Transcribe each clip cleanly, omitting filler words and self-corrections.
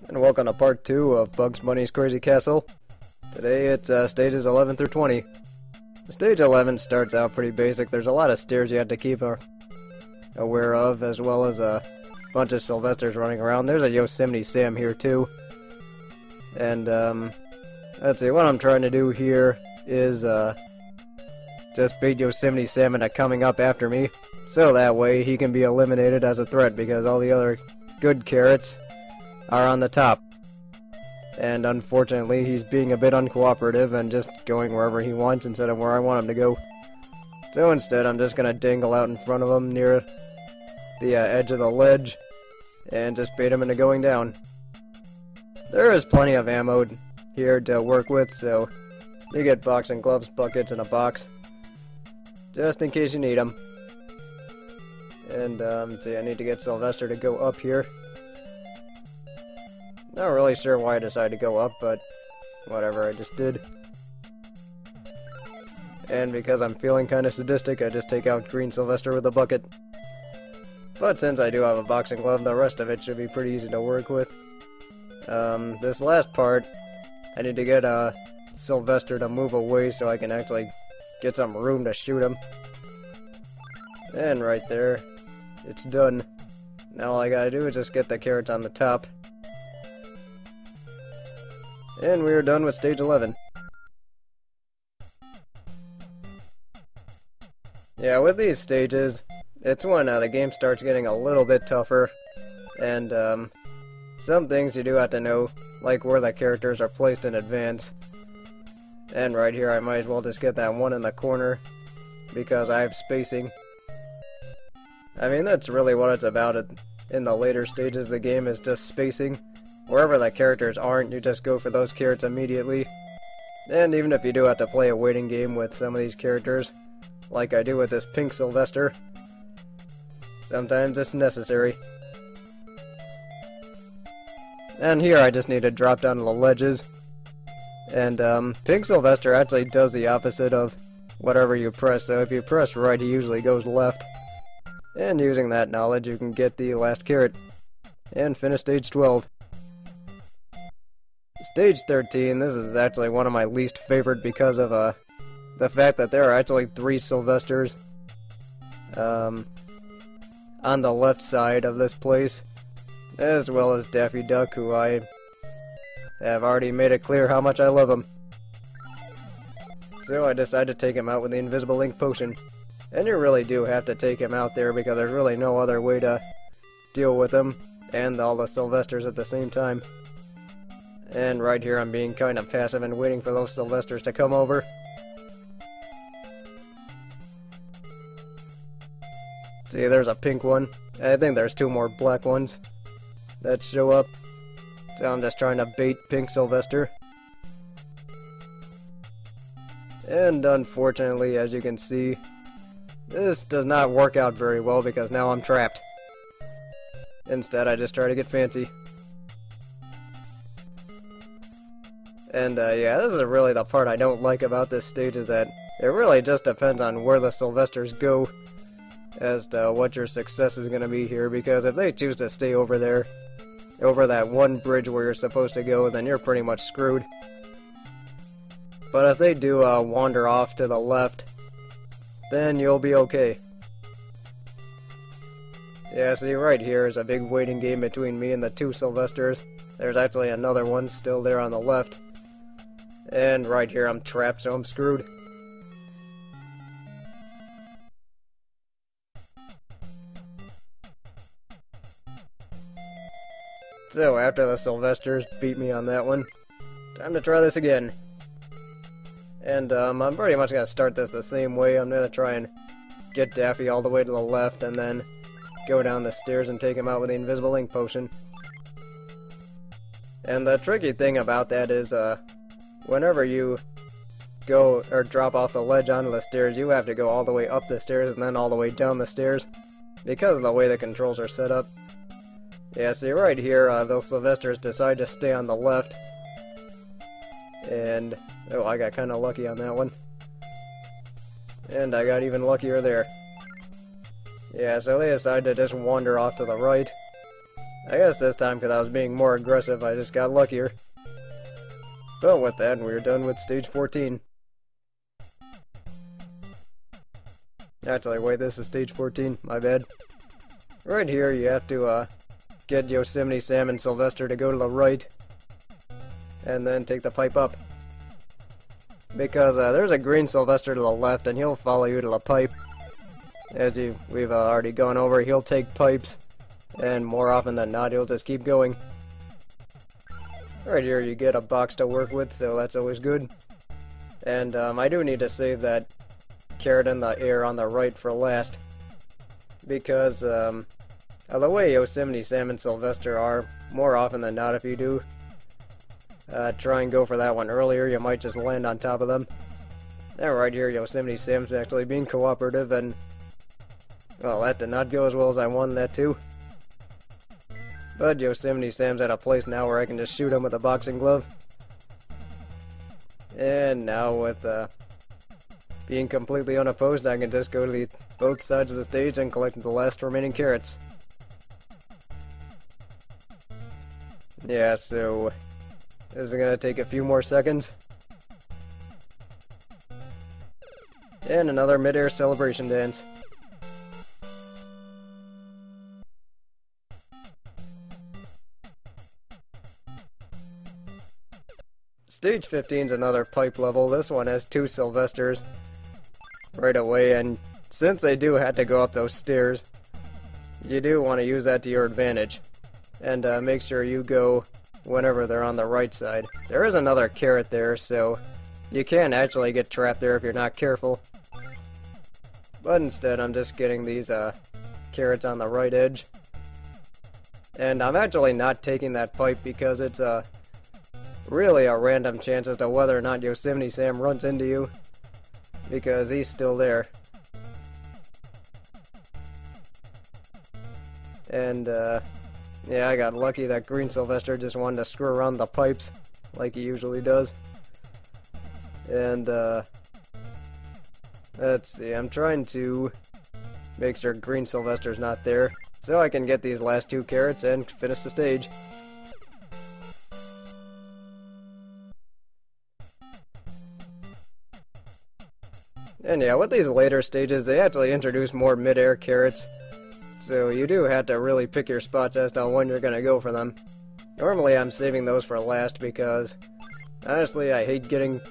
And welcome to part 2 of Bugs Bunny's Crazy Castle. Today it's stages 11 through 20. Stage 11 starts out pretty basic. There's a lot of stairs you have to keep aware of, as well as a bunch of Sylvesters running around. There's a Yosemite Sam here too. And let's see, what I'm trying to do here is just bait Yosemite Sam into coming up after me, so that way he can be eliminated as a threat, because all the other good carrots are on the top. And unfortunately, he's being a bit uncooperative and just going wherever he wants instead of where I want him to go. So instead, I'm just going to dangle out in front of him near the edge of the ledge and just bait him into going down. There is plenty of ammo here to work with, so you get boxing gloves, buckets, and a box, just in case you need them. And see, I need to get Sylvester to go up here. Not really sure why I decided to go up, but whatever, I just did. And because I'm feeling kind of sadistic, I just take out Green Sylvester with a bucket. But since I do have a boxing glove, the rest of it should be pretty easy to work with. This last part, I need to get Sylvester to move away so I can actually get some room to shoot him. And right there, it's done. Now all I gotta do is just get the carrots on the top. And we are done with stage 11. Yeah, with these stages, it's when the game starts getting a little bit tougher, and some things you do have to know, like where the characters are placed in advance. And right here, I might as well just get that one in the corner, because I have spacing. I mean, that's really what it's about in the later stages of the game, is just spacing. Wherever the characters aren't, you just go for those carrots immediately. And even if you do have to play a waiting game with some of these characters, like I do with this pink Sylvester, sometimes it's necessary. And here I just need to drop down to the ledges. And pink Sylvester actually does the opposite of whatever you press, so if you press right, he usually goes left. And using that knowledge, you can get the last carrot and finish stage 12. Stage 13, this is actually one of my least favorite because of the fact that there are actually 3 Sylvesters on the left side of this place, as well as Daffy Duck, who I have already made it clear how much I love him. So I decided to take him out with the Invisible Ink Potion. And you really do have to take him out there, because there's really no other way to deal with him and all the Sylvesters at the same time. And right here I'm being kind of passive and waiting for those Sylvesters to come over. See, there's a pink one. I think there's 2 more black ones that show up. So I'm just trying to bait pink Sylvester. And unfortunately, as you can see, this does not work out very well, because now I'm trapped. Instead, I just try to get fancy. And yeah, this is really the part I don't like about this stage, is that it really just depends on where the Sylvesters go as to what your success is going to be here, because if they choose to stay over there, over that one bridge where you're supposed to go, then you're pretty much screwed. But if they do wander off to the left, then you'll be okay. Yeah, see, right here is a big waiting game between me and the 2 Sylvesters. There's actually another one still there on the left. And right here I'm trapped, so I'm screwed. So after the Sylvesters beat me on that one, time to try this again. And I'm pretty much going to start this the same way. I'm going to try and get Daffy all the way to the left, and then go down the stairs and take him out with the Invisible Ink Potion. And the tricky thing about that is, whenever you go or drop off the ledge onto the stairs, you have to go all the way up the stairs and then all the way down the stairs, because of the way the controls are set up. Yeah, see, right here, those Sylvesters decide to stay on the left. And oh, I got kind of lucky on that one. And I got even luckier there. Yeah, so they decide to just wander off to the right. I guess this time, because I was being more aggressive, I just got luckier. But with that, we're done with stage 14. Actually, wait, this is stage 14, my bad. Right here, you have to get Yosemite Sam and Sylvester to go to the right, and then take the pipe up. Because there's a green Sylvester to the left, and he'll follow you to the pipe. As we've already gone over, he'll take pipes, and more often than not, he'll just keep going. Right here, you get a box to work with, so that's always good. And I do need to save that carrot in the air on the right for last, because of the way Yosemite Sam and Sylvester are, more often than not, if you do try and go for that one earlier, you might just land on top of them. And right here, Yosemite Sam's actually being cooperative, and well, that did not go as well as I wanted that to. But Yosemite Sam's at a place now where I can just shoot him with a boxing glove. And now with being completely unopposed, I can just go to both sides of the stage and collect the last remaining carrots. Yeah, so this is gonna take a few more seconds. And another mid-air celebration dance. Stage 15 is another pipe level. This one has 2 Sylvesters right away, and since they do have to go up those stairs, you do want to use that to your advantage. And make sure you go whenever they're on the right side. There is another carrot there, so you can actually get trapped there if you're not careful. But instead, I'm just getting these carrots on the right edge. And I'm actually not taking that pipe because it's really a random chance as to whether or not Yosemite Sam runs into you, because he's still there. And yeah, I got lucky that green Sylvester just wanted to screw around the pipes like he usually does. And let's see, I'm trying to make sure green Sylvester's not there so I can get these last 2 carrots and finish the stage. And yeah, with these later stages, they actually introduce more mid-air carrots, so you do have to really pick your spots as to when you're gonna go for them. Normally I'm saving those for last because, honestly, I hate getting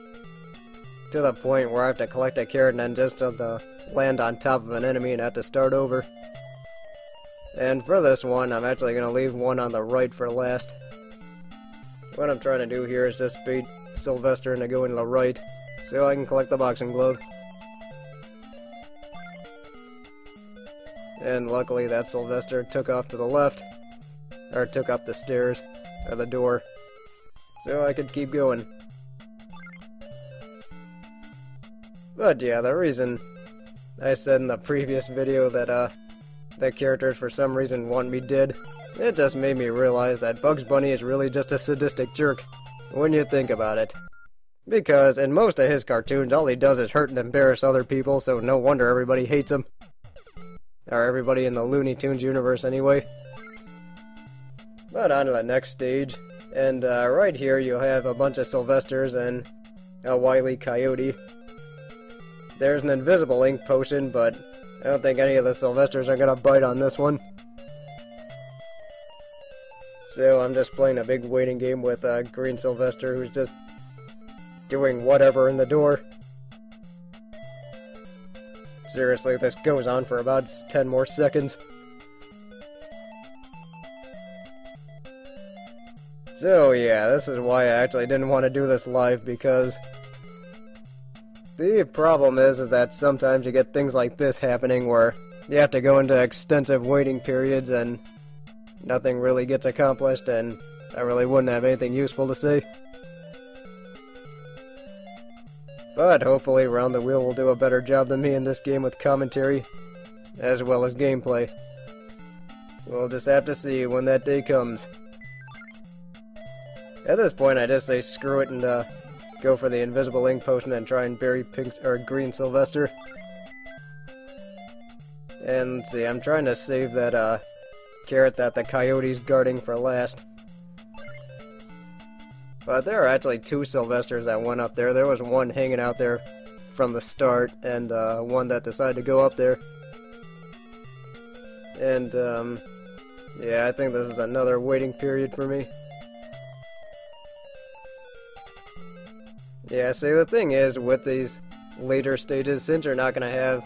to the point where I have to collect a carrot and then just have to land on top of an enemy and have to start over. And for this one, I'm actually gonna leave one on the right for last. What I'm trying to do here is just bait Sylvester into going to the right, so I can collect the boxing glove. And luckily that Sylvester took off to the left, or took up the stairs, or the door, so I could keep going. But yeah, the reason I said in the previous video that the characters for some reason want me dead, it just made me realize that Bugs Bunny is really just a sadistic jerk, when you think about it. Because in most of his cartoons, all he does is hurt and embarrass other people, so no wonder everybody hates him. Or everybody in the Looney Tunes universe, anyway. But on to the next stage. And right here you'll have a bunch of Sylvesters and a Wile E. Coyote. There's an invisible ink potion, but I don't think any of the Sylvesters are gonna bite on this one. So I'm just playing a big waiting game with Green Sylvester, who's just doing whatever in the door. Seriously, this goes on for about 10 more seconds. So yeah, this is why I actually didn't want to do this live, because the problem is that sometimes you get things like this happening where you have to go into extensive waiting periods and nothing really gets accomplished, and I really wouldn't have anything useful to say. But hopefully Round the Wheel will do a better job than me in this game with commentary, as well as gameplay. We'll just have to see when that day comes. At this point I just say screw it and go for the invisible ink potion and try and bury Green Sylvester. And let's see, I'm trying to save that carrot that the coyote's guarding for last. But there are actually two Sylvesters that went up there. There was one hanging out there from the start, and one that decided to go up there. And, yeah, I think this is another waiting period for me. Yeah, see, the thing is, with these later stages, since you're not going to have...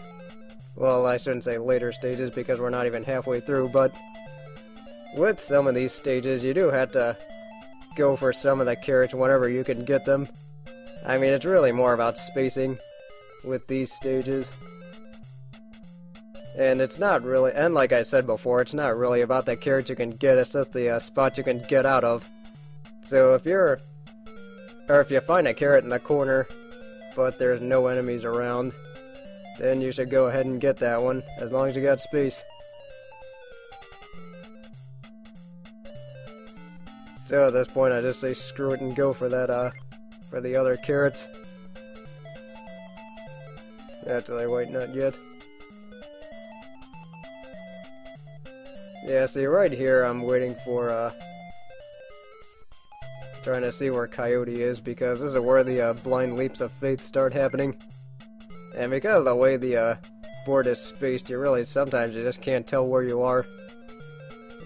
Well, I shouldn't say later stages, because we're not even halfway through, but... with some of these stages, you do have to go for some of the carrots whenever you can get them. I mean, it's really more about spacing with these stages. And it's not really, and like I said before, it's not really about the carrots you can get, it's just the spots you can get out of. So if you find a carrot in the corner, but there's no enemies around, then you should go ahead and get that one, as long as you got space. So at this point I just say screw it and go for that, for the other carrots. Actually, wait, not yet. Yeah, see, right here I'm waiting for, trying to see where Coyote is, because this is where the blind leaps of faith start happening. And because of the way the board is spaced, sometimes you just can't tell where you are.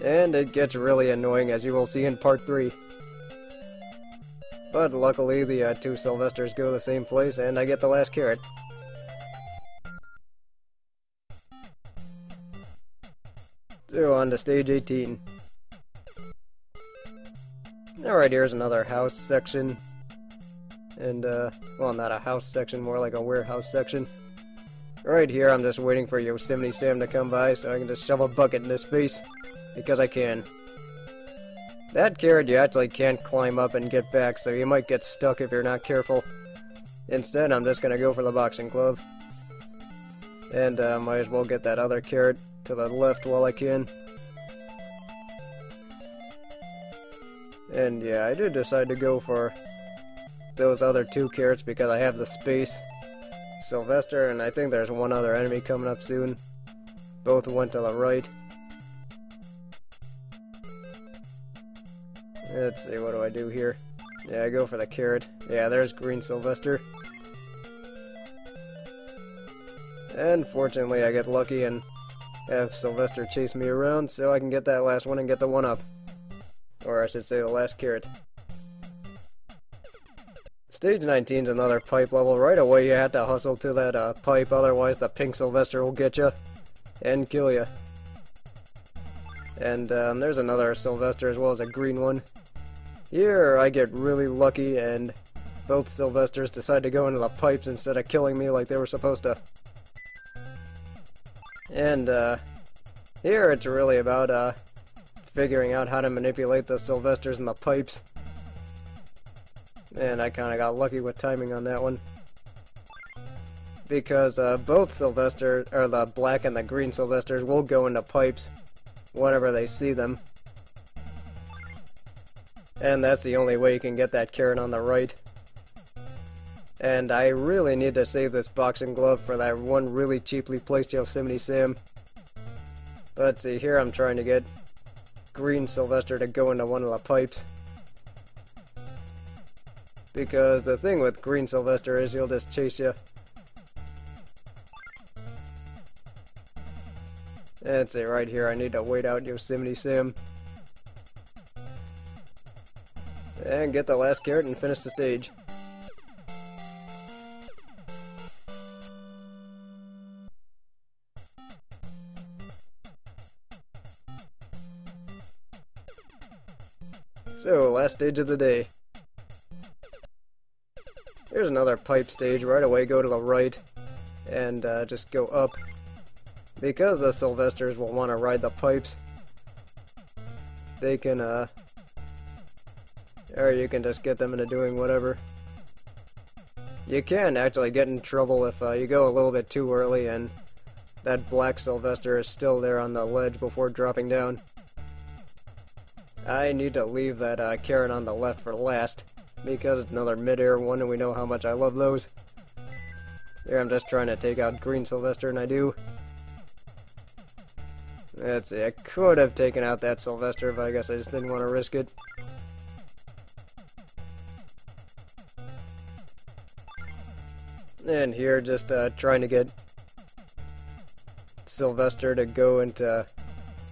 And it gets really annoying, as you will see in part 3. But luckily the two Sylvesters go the same place, and I get the last carrot. So on to stage 18. Alright, here's another house section. And, well, not a house section, more like a warehouse section. Right here, I'm just waiting for Yosemite Sam to come by so I can just shove a bucket in his face. Because I can. That carrot you actually can't climb up and get back, so you might get stuck if you're not careful. Instead, I'm just gonna go for the boxing glove. And, might as well get that other carrot to the left while I can. And yeah, I did decide to go for those other two carrots because I have the space. Sylvester, and I think there's one other enemy coming up soon. Both went to the right. Let's see, what do I do here? Yeah, I go for the carrot. Yeah, there's green Sylvester. And fortunately I get lucky and have Sylvester chase me around so I can get that last one and get the one up. Or I should say the last carrot. Stage 19 is another pipe level. Right away you have to hustle to that pipe, otherwise the pink Sylvester will get you and kill you. And there's another Sylvester as well as a green one. Here I get really lucky and both Sylvesters decide to go into the pipes instead of killing me like they were supposed to. And here it's really about figuring out how to manipulate the Sylvesters in the pipes. And I kinda got lucky with timing on that one. Because both Sylvester, or the black and the green Sylvesters, will go into pipes whenever they see them. And that's the only way you can get that carrot on the right. And I really need to save this boxing glove for that one really cheaply placed Yosemite Sam. Let's see, here I'm trying to get green Sylvester to go into one of the pipes. Because the thing with green Sylvester is he'll just chase you. Let's see, right here I need to wait out Yosemite Sam. And get the last carrot and finish the stage. So, last stage of the day. Here's another pipe stage. Right away go to the right and just go up. Because the Sylvesters will want to ride the pipes, they can, or you can just get them into doing whatever. You can actually get in trouble if you go a little bit too early and that black Sylvester is still there on the ledge before dropping down. I need to leave that carrot on the left for last, because it's another mid-air one and we know how much I love those. There I'm just trying to take out green Sylvester and I do. Let's see, I could have taken out that Sylvester, but I guess I just didn't want to risk it. And here, just trying to get Sylvester to go into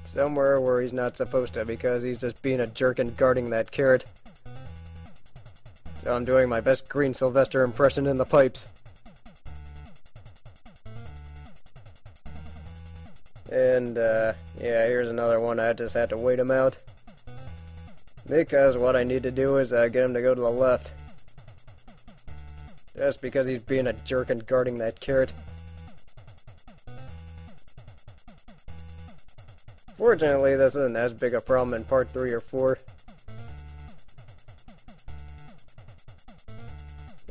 somewhere where he's not supposed to, because he's just being a jerk and guarding that carrot. So I'm doing my best green Sylvester impression in the pipes. And, yeah, here's another one. I just had to wait him out. Because what I need to do is get him to go to the left. Just because he's being a jerk and guarding that carrot. Fortunately, this isn't as big a problem in part 3 or 4.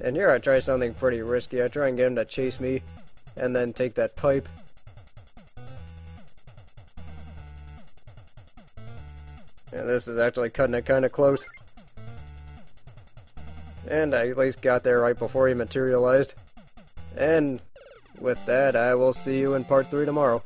And here I try something pretty risky. I try and get him to chase me, and then take that pipe. And this is actually cutting it kind of close. And I at least got there right before he materialized. And with that, I will see you in part 3 tomorrow.